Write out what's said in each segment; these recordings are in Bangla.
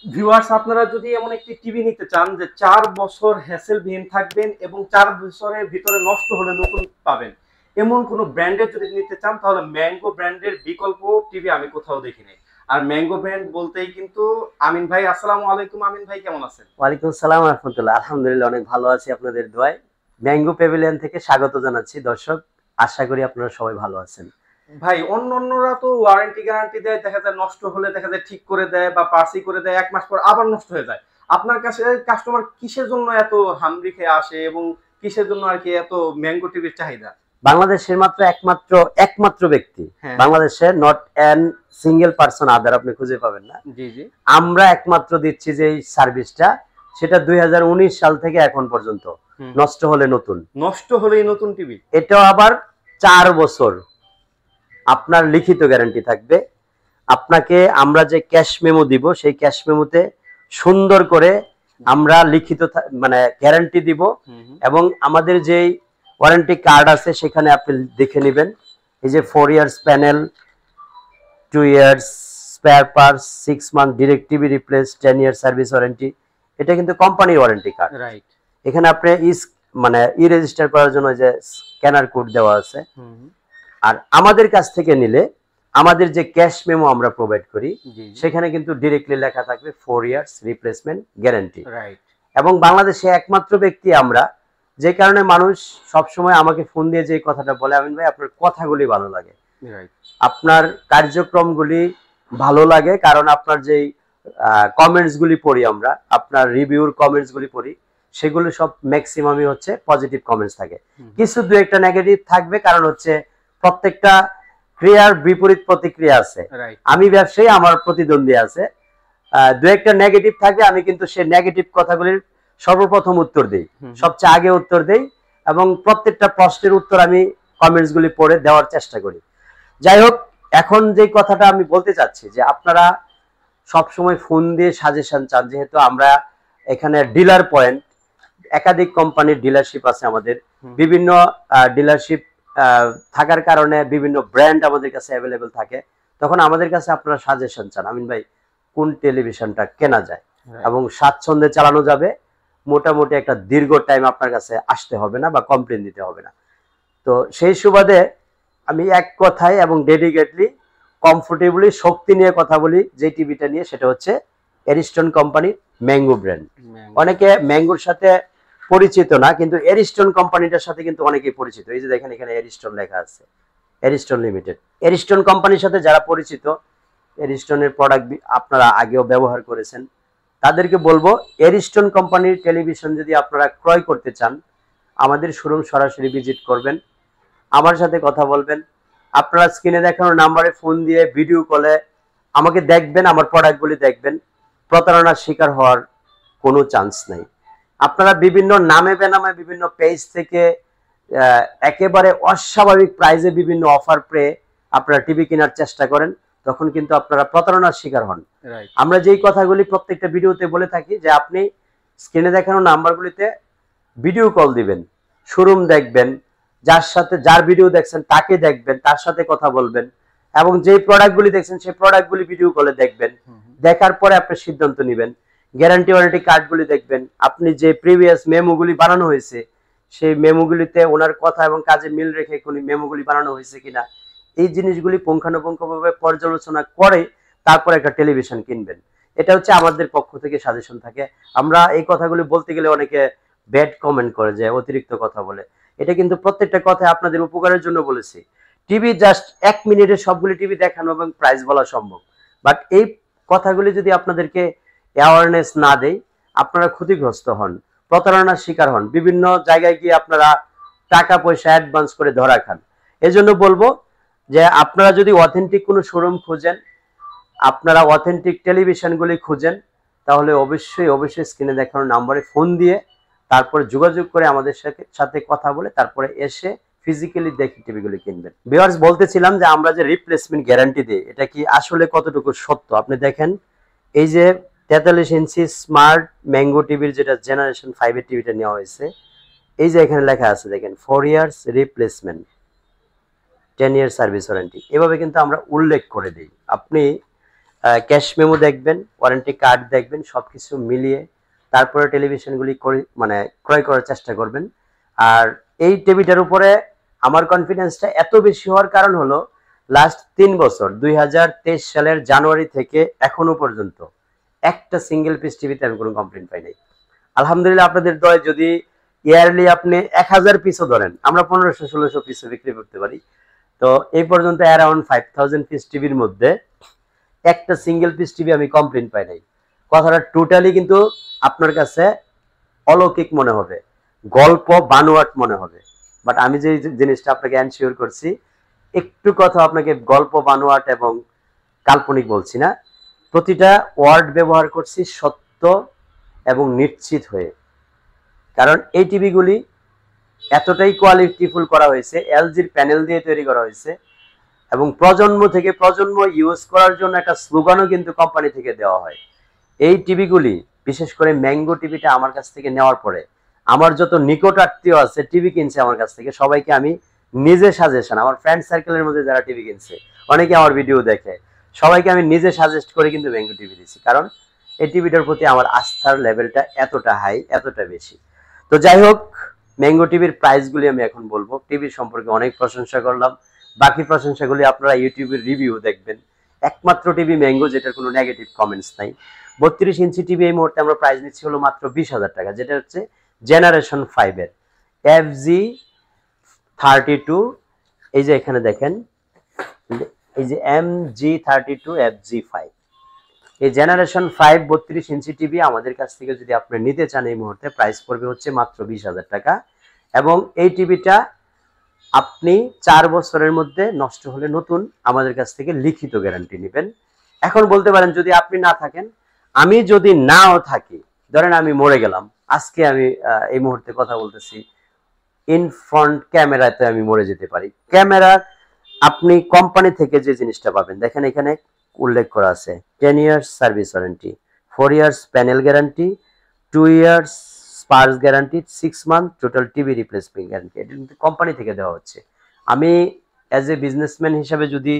ভিউয়ার্স, আপনারা যদি এমন একটি টিভি নিতে চান যে 4 বছর হ্যাসেলবিহীন থাকবেন এবং 4 বছরের ভিতরে নষ্ট হলে নতুন পাবেন, এমন কোন ব্র্যান্ডের যদি নিতে চান তাহলে ম্যাঙ্গো ব্র্যান্ডের বিকল্প টিভি আমি কোথাও দেখি নাই। আর ম্যাঙ্গো ব্র্যান্ড বলতেই কিন্তু আমিন ভাই, আসসালামু আলাইকুম। আমিন ভাই কেমন আছেন? ওয়ালাইকুম আসসালাম রাহমাতুল্লাহ। আলহামদুলিল্লাহ অনেক ভালো আছি আপনাদের দোয়ায়। ম্যাঙ্গো প্যাভিলিয়ন থেকে স্বাগত জানাচ্ছি দর্শক। আশা করি আপনারা সবাই ভালো আছেন। ভাই, অন্যরা তো ওয়ারেন্টি গ্যারান্টি দেয়, দেখা যায় নষ্ট হলে দেখা যায় ঠিক করে দেয় বা পার্সি করে দেয়, 1 মাস পর আবার নষ্ট হয়ে যায়। আপনার কাছে কাস্টমার কিসের জন্য এত হামরি খেয়ে আসে এবং কিসের জন্য আর কি এত ম্যাঙ্গো টিভির চাহিদা? বাংলাদেশের একমাত্র ব্যক্তি, হ্যাঁ, হ্যাঁ। বাংলাদেশে নট অ্যান সিঙ্গেল পারসন আদার আপনি খুঁজে পাবেন না। জি, জি। আমরা একমাত্র দিচ্ছি যে এই সার্ভিসটা, সেটা 2019 সাল থেকে এখন পর্যন্ত। হুম। নষ্ট হলে নতুন, নষ্ট হলেই নতুন টিভি? এটাও আবার 4 বছর আপনার লিখিত গ্যারান্টি থাকবে। আপনাকে আমরা যে ক্যাশ মেমো দিব, সেই ক্যাশ মেমোতে সুন্দর করে আমরা লিখিত মানে গ্যারান্টি দিব। এবং আমাদের যে ওয়ারেন্টি কার্ড আছে সেখানে আপনি দেখে নেবেন, এই যে 4 years panel, 2 years spare parts, 6 month direct TV replace, 10 year service warranty. এটা কিন্তু কোম্পানির ওয়ারেন্টি কার্ড। রাইট। এখানে আপনি মানে রেজিস্টার করার জন্য যে স্ক্যানার কোড দেওয়া আছে। আর আমাদের কাছ থেকে নিলে আমাদের যে ক্যাশ মেমো আমরা প্রোভাইড করি, সেখানে কিন্তু ডিরেক্টলি লেখা থাকবে 4 ইয়ার্স রিপ্লেসমেন্ট গ্যারান্টি। রাইট। এবং বাংলাদেশে একমাত্র ব্যক্তি আমরা, যে কারণে মানুষ সবসময় আমাকে ফোন দিয়ে যে কথাটা বলে, আমিন ভাই আপনার কথাগুলি ভালো লাগে, আপনার কার্যক্রমগুলি ভালো লাগে, কারণ আপনার যেই কমেন্টস গুলি পড়ি আমরা, আপনার রিভিউর কমেন্টস গুলি পড়ি, সেগুলো সব ম্যাক্সিমামই হচ্ছে পজিটিভ কমেন্টস থাকে। কিছু দু একটা নেগেটিভ থাকবে, কারণ হচ্ছে প্রত্যেকটা ক্রিয়ার বিপরীত প্রতিক্রিয়া আছে। আমি ব্যবসায়ী, আমার প্রতিদ্বন্দ্বী আছে, দু একটা নেগেটিভ থাকে, আমি কিন্তু সেই নেগেটিভ কথাগুলির সর্বপ্রথম উত্তর দেই, সবচেয়ে আগে উত্তর দেই, এবং প্রত্যেকটা প্রশ্নের উত্তর আমি কমেন্টস গুলি পড়ে দেওয়ার চেষ্টা করি। যাই হোক, এখন যে কথাটা আমি বলতে চাচ্ছি, যে আপনারা সবসময় ফোন দিয়ে সাজেশন চান, যেহেতু আমরা এখানে ডিলার পয়েন্ট, একাধিক কোম্পানির ডিলারশিপ আছে আমাদের, বিভিন্ন ডিলারশিপ থাকার কারণে বিভিন্ন ব্র্যান্ড আমাদের কাছে অ্যাভেলেবেল থাকে। তখন আমাদের কাছে আপনারা সাজেশন চান, আমিন ভাই কোন টেলিভিশনটা কেনা যায় এবং স্বাচ্ছন্দ্যে চালানো যাবে, মোটামুটি একটা দীর্ঘ টাইম আপনার কাছে আসতে হবে না বা কমপ্লেন দিতে হবে না। তো সেই সুবাদে আমি এক কথায় এবং ডেডিকেটলি কমফোর্টেবলি শক্তি নিয়ে কথা বলি যে টিভিটা নিয়ে, সেটা হচ্ছে এরিস্টন কোম্পানির ম্যাঙ্গো ব্র্যান্ড। অনেকে ম্যাঙ্গোর সাথে পরিচিত না, কিন্তু এরিস্টন কোম্পানিটার সাথে কিন্তু অনেকেই পরিচিত। এই যে দেখেন, এখানে এরিস্টন লেখা আছে, এরিস্টন লিমিটেড। এরিস্টন কোম্পানির সাথে যারা পরিচিত, এরিস্টনের প্রোডাক্ট আপনারা আগেও ব্যবহার করেছেন, তাদেরকে বলবো, এরিস্টন কোম্পানির টেলিভিশন যদি আপনারা ক্রয় করতে চান, আমাদের শোরুম সরাসরি ভিজিট করবেন, আমার সাথে কথা বলবেন। আপনারা স্ক্রিনে দেখানো নাম্বারে ফোন দিয়ে ভিডিও কলে আমাকে দেখবেন, আমার প্রোডাক্টগুলি দেখবেন। প্রতারণার শিকার হওয়ার কোনো চান্স নাই। আপনারা বিভিন্ন নামে বেনামে বিভিন্ন পেজ থেকে একেবারে অস্বাভাবিক প্রাইজে বিভিন্ন অফার পেয়ে আপনারা টিভি কেনার চেষ্টা করেন, তখন কিন্তু আপনারা প্রতারণার শিকার হন। আমরা যেই কথাগুলি প্রত্যেকটা ভিডিওতে বলে থাকি, যে আপনি স্ক্রিনে দেখানো নাম্বারগুলিতে ভিডিও কল দিবেন, শোরুম দেখবেন, যার ভিডিও দেখছেন তাকে দেখবেন, তার সাথে কথা বলবেন, এবং যে প্রোডাক্টগুলি দেখছেন সেই প্রোডাক্টগুলি ভিডিও কলে দেখবেন। দেখার পরে আপনি সিদ্ধান্ত নেবেন। গ্যারান্টি ওয়ারেন্টি কার্ডগুলি দেখবেন, আপনি যে প্রিভিয়াস মেমোগুলি বানানো হয়েছে সেই মেমোগুলিতে ওনার কথা এবং কাজে মিল রেখে কোন মেমোগুলি বানানো হয়েছে কিনা, এই জিনিসগুলি পুঙ্খানুপুঙ্খভাবে পর্যালোচনা করে তারপর একটা টেলিভিশন কিনবেন। এটা হচ্ছে আমাদের পক্ষ থেকে সাজেশন থাকে। আমরা এই কথাগুলি বলতে গেলে অনেকে ব্যাড কমেন্ট করে, যে অতিরিক্ত কথা বলে। এটা কিন্তু প্রত্যেকটা কথা আপনাদের উপকারের জন্য বলেছি। টিভি জাস্ট 1 মিনিটে সবগুলি টিভি দেখানো এবং প্রাইস বলা সম্ভব, বাট এই কথাগুলি যদি আপনাদেরকে অ্যাওয়ারনেস না দেয়, আপনারা ক্ষতিগ্রস্ত হন, প্রতারণার শিকার হন, বিভিন্ন জায়গায় গিয়ে আপনারা টাকা পয়সা অ্যাডভান্স করে ধরা খান। এজন্য বলবো যে আপনারা যদি অথেন্টিক কোনো শোরুম খুঁজেন, আপনারা অথেন্টিক টেলিভিশনগুলি খুঁজেন, তাহলে অবশ্যই স্ক্রিনে দেখানো নাম্বারে ফোন দিয়ে তারপরে যোগাযোগ করে আমাদের সাথে কথা বলে তারপরে এসে ফিজিক্যালি দেখে টিভিগুলি কিনবেন। ভিউয়ার্স, বলতেছিলাম যে আমরা যে রিপ্লেসমেন্ট গ্যারান্টি দিই, এটা কি আসলে কতটুকু সত্য আপনি দেখেন। এই যে 43 ইঞ্চি স্মার্ট ম্যাঙ্গো টিভির যেটা জেনারেশন 5 এর টিভিটা নেওয়া হয়েছে, এই যে এখানে লেখা আছে দেখেন, 4 years replacement, 10 year service warranty, এভাবে কিন্তু আমরা উল্লেখ করে দিই। আপনি ক্যাশ মেমো দেখবেন, ওয়ারেন্টি কার্ড দেখবেন, সবকিছু মিলিয়ে তারপরে টেলিভিশনগুলি মানে ক্রয় করার চেষ্টা করবেন। আর এই টিভিটার উপরে আমার কনফিডেন্সটা এত বেশি হওয়ার কারণ হলো লাস্ট 3 বছর 2023 সালের জানুয়ারি থেকে এখনো পর্যন্ত একটা সিঙ্গেল পিস টিভিতে আমি কোনো কমপ্লেইন পাই নাই। আলহামদুলিল্লাহ, আপনাদের দয় যদি ইয়ারলি আপনি 1000 পিসও ধরেন, আমরা 1500-1600 পিসও বিক্রি করতে পারি। তো এই পর্যন্ত অ্যারাউন্ড 5000 পিস টিভির মধ্যে একটা সিঙ্গেল পিস টিভি আমি কমপ্লেইন পাই নাই। কথাটা টোটালি কিন্তু আপনার কাছে অলৌকিক মনে হবে, গল্প বানোয়াট মনে হবে, বাট আমি যে জিনিসটা আপনাকে এনশিওর করছি, একটু কথা আপনাকে গল্প বানোয়াট এবং কাল্পনিক বলছি না, প্রতিটা ওয়ার্ড ব্যবহার করছি সত্য এবং নিশ্চিত হয়ে। কারণ এই টিভিগুলি এতটাই কোয়ালিটিফুল করা হয়েছে, এলজির প্যানেল দিয়ে তৈরি করা হয়েছে, এবং প্রজন্ম থেকে প্রজন্ম ইউজ করার জন্য একটা স্লোগানও কিন্তু কোম্পানি থেকে দেওয়া হয়। এই টিভিগুলি, বিশেষ করে ম্যাঙ্গো টিভিটা আমার কাছ থেকে নেওয়ার পরে আমার যত নিকট আত্মীয় আছে টিভি কিনছে আমার কাছ থেকে, সবাইকে আমি নিজে সাজেশন, আমার ফ্রেন্ড সার্কেলের মধ্যে যারা টিভি কিনছে, অনেকে আমার ভিডিও দেখে, সবাইকে আমি নিজে সাজেস্ট করে কিন্তু ম্যাঙ্গো টিভি দিচ্ছি। কারণ এই টিভিটার প্রতি আমার আস্থার লেভেলটা এতটা হাই, এতটা বেশি। তো যাই হোক, ম্যাঙ্গো টিভির প্রাইসগুলি আমি এখন বলবো। টিভির সম্পর্কে অনেক প্রশংসা করলাম, বাকি প্রশংসাগুলি আপনারা ইউটিউবের রিভিউ দেখবেন। একমাত্র টিভি ম্যাঙ্গো যেটার কোনো নেগেটিভ কমেন্টস নাই। 32 ইঞ্চি টিভি এই মুহূর্তে আমরা প্রাইস নিচ্ছি হলো মাত্র 20,000 টাকা, যেটা হচ্ছে জেনারেশন 5 এর FG32। এই যে এখানে দেখেন, এই যে MG32 FG5, এই জেনারেশন 5 32 ইঞ্চি টিভি আমাদের কাছ থেকে যদি আপনি নিতে চান এই মুহূর্তে প্রাইস পড়বে হচ্ছে মাত্র 20,000 টাকা। এবং এই টিভিটা আপনি 4 বছরের মধ্যে নষ্ট হলে নতুন আমাদের কাছ থেকে লিখিত গ্যারান্টি নেবেন। এখন বলতে পারেন যদি আপনি না থাকেন, আমি যদি নাও থাকি, ধরেন আমি মরে গেলাম, আজকে আমি এই মুহূর্তে কথা বলতেছি, ইন ফ্রন্ট ক্যামেরাতে আমি মরে যেতে পারি। ক্যামেরা আপনি কোম্পানি থেকে যে জিনিসটা পাবেন, দেখেন এখানে উল্লেখ করা আছে 10 years service warranty, 4 years panel guarantee, 2 years Spurs guarantee, 6 month total TV replacement guarantee. এটা কিন্তু কোম্পানি থেকে দেওয়া হচ্ছে। আমি অ্যাজ এ বিজনেসম্যান হিসাবে যদি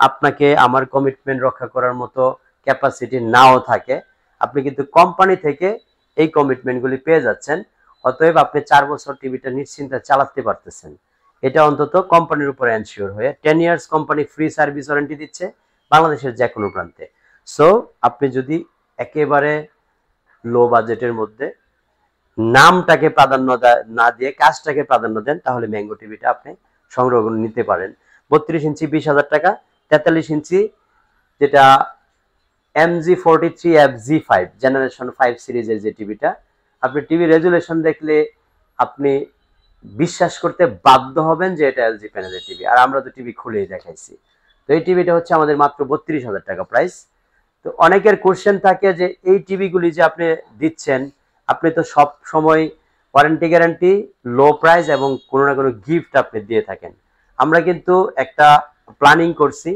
আপনাকে আমার কমিটমেন্ট রক্ষা করার মতো ক্যাপাসিটি নাও থাকে, আপনি কিন্তু কোম্পানি থেকে এই কমিটমেন্টগুলি পেয়ে যাচ্ছেন। অতএব আপনি 4 বছর টিভিটা নিশ্চিন্তে চালাতে পারতেছেন, এটা অন্তত কোম্পানির উপর এনশিওর হয়ে। 10 years company free service warranty দিচ্ছে বাংলাদেশের যে কোনো প্রান্তে। সো আপনি যদি একেবারে লো বাজেটের মধ্যে নামটাকে প্রাধান্য না দিয়ে কাজটাকে প্রাধান্য দেন, তাহলে ম্যাঙ্গো টিভিটা আপনি সংগ্রহ করে নিতে পারেন। 32 ইঞ্চি 20,000 টাকা, 43 ইঞ্চি যেটা MG43 FG5 জেনারেশন 5 সিরিজের যে টিভিটা, আপনি টিভি রেজুলেশন দেখলে আপনি বিশ্বাস করতে বাধ্য হবেন যে এটা এলজি প্যানেলের টিভি। আর আমরা তো টিভি খুলেই দেখাইছি। তো এই টিভিটা হচ্ছে আমাদের মাত্র 32,000 টাকা প্রাইস। তো অনেকের কোশ্চেন থাকে যে এই টিভিগুলি যে আপনি দিচ্ছেন, আপনি তো সব সময় ওয়ারেন্টি গ্যারান্টি, লো প্রাইস এবং কোনো না কোনো গিফট আপনি দিয়ে থাকেন। আমরা কিন্তু একটা প্ল্যানিং করছি,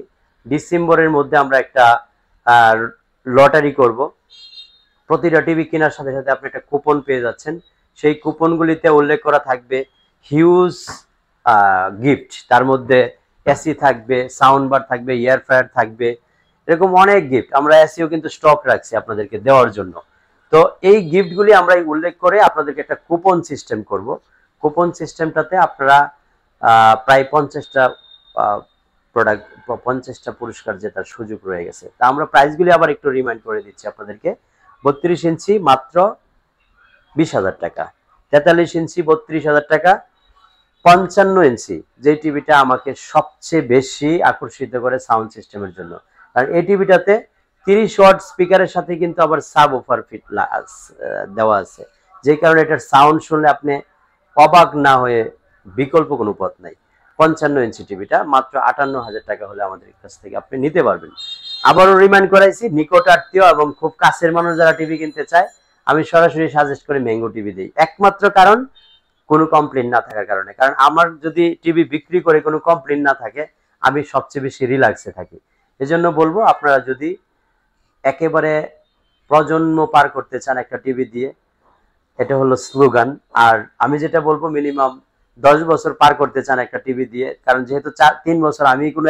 ডিসেম্বরের মধ্যে আমরা একটা লটারি করব। প্রতিটা টিভি কেনার সাথে সাথে আপনি একটা কুপন পেয়ে যাচ্ছেন। সেই কুপনগুলিতে উল্লেখ করা থাকবে হিউজ গিফট, তার মধ্যে এসি থাকবে, সাউন্ড বার থাকবে, এয়ার ফ্রায়ার থাকবে, এরকম অনেক গিফট আমরা এসিও কিন্তু স্টক রাখছি আপনাদেরকে দেওয়ার জন্য। তো এই গিফটগুলি আমরা উল্লেখ করে আপনাদেরকে একটা কুপন সিস্টেম করব। কুপন সিস্টেমটাতে আপনারা প্রায় 50টা প্রোডাক্ট, 50টা পুরস্কার জেতার সুযোগ রয়ে গেছে। তা আমরা প্রাইসগুলি আবার একটু রিমাইন্ড করে দিচ্ছি আপনাদেরকে। 32 ইঞ্চি মাত্র 20,000 টাকা, 43 ইঞ্চি 32,000 টাকা, 55 ইঞ্চি যে টিভিটা আমাকে সবচেয়ে বেশি আকর্ষিত করে সাউন্ড সিস্টেমের জন্য, কারণ এই টিভিটাতে 30 ওয়াট স্পিকারের সাথে কিন্তু আবার সাব ওফার ফিট দেওয়া আছে, যে কারণে এটার সাউন্ড শুনলে আপনি অবাক না হয়ে বিকল্প কোনো পথ নাই। 55 ইঞ্চি টিভিটা মাত্র 58,000 টাকা হলে আমাদের কাছ থেকে আপনি নিতে পারবেন। আবারও রিমাইন্ড করাইছি, নিকট আত্মীয় এবং খুব কাছের মানুষ যারা টিভি কিনতে চায়, আমি সরাসরি সাজেস্ট করে ম্যাঙ্গো টিভি দিই। একমাত্র কারণ কোনো কমপ্লেন না থাকার কারণে। কারণ আমার যদি টিভি বিক্রি করে কোনো কমপ্লেন না থাকে, আমি সবচেয়ে বেশি রিল্যাক্সে থাকি। এজন্য বলবো, আপনারা যদি একেবারে প্রজন্ম পার করতে চান একটা টিভি দিয়ে, এটা হলো স্লোগান। আর আমি যেটা বলবো, মিনিমাম 10 বছর পার করতে চান একটা টিভি দিয়ে, কারণ যেহেতু 3 বছর আমি কোনো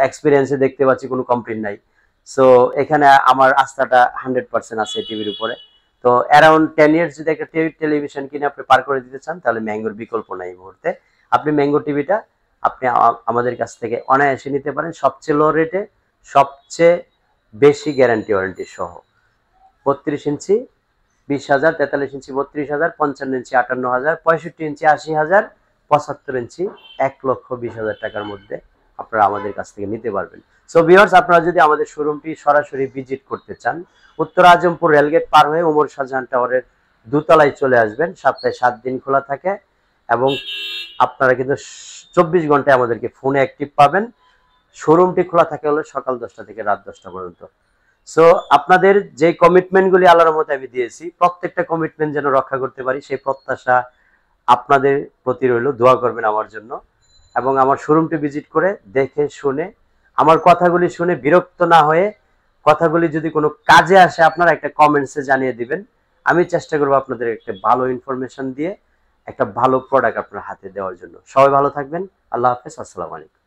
এক্সপিরিয়েন্সে দেখতে পাচ্ছি কোনো কমপ্লেন নাই। সো এখানে আমার আস্থাটা 100% আছে টিভির উপরে। তো অ্যারাউন্ড 10 ইয়ার্স যদি একটা টেলিভিশন কিনে আপনি পার করে দিতে চান, তাহলে ম্যাঙ্গোর বিকল্প নাই এই মুহূর্তে। আপনি ম্যাঙ্গো টিভিটা আপনি আমাদের কাছ থেকে অনায়াসে নিতে পারেন, সবচেয়ে লো রেটে, সবচেয়ে বেশি গ্যারান্টি ওয়ারেন্টি সহ। 32 ইঞ্চি 20,000, 43 ইঞ্চি 32,000, 55 ইঞ্চি 58,000, 65 ইঞ্চি 80,000, 75 ইঞ্চি 1,20,000 টাকার মধ্যে আপনারা আমাদের কাছ থেকে নিতে পারবেন। সো ভিউয়ার্স, আপনারা যদি আমাদের শোরুমটি সরাসরি ভিজিট করতে চান, উত্তর আজমপুর রেলগেট পার হয়ে ওমর শাহজাহান টাওয়ারের দোতলায় চলে আসবেন। সপ্তাহে 7 দিন খোলা থাকে এবং আপনারা কিন্তু 24 ঘন্টায় আমাদেরকে ফোনে অ্যাক্টিভ পাবেন। শোরুমটি খোলা থাকে হলো সকাল 10টা থেকে রাত 10টা পর্যন্ত। সো আপনাদের যে কমিটমেন্টগুলি আল্লাহর রহমতে আমি দিয়েছি, প্রত্যেকটা কমিটমেন্ট যেন রক্ষা করতে পারি সেই প্রত্যাশা আপনাদের প্রতি রইল। দোয়া করবেন আমার জন্য এবং আমার শোরুমটি ভিজিট করে দেখে শুনে আমার কথাগুলি শুনে বিরক্ত না হয়ে, কথাগুলি যদি কোনো কাজে আসে আপনারা একটা কমেন্টসে জানিয়ে দিবেন। আমি চেষ্টা করবো আপনাদের একটা ভালো ইনফরমেশন দিয়ে একটা ভালো প্রোডাক্ট আপনার হাতে দেওয়ার জন্য। সবাই ভালো থাকবেন। আল্লাহ হাফেজ। আসসালামু আলাইকুম।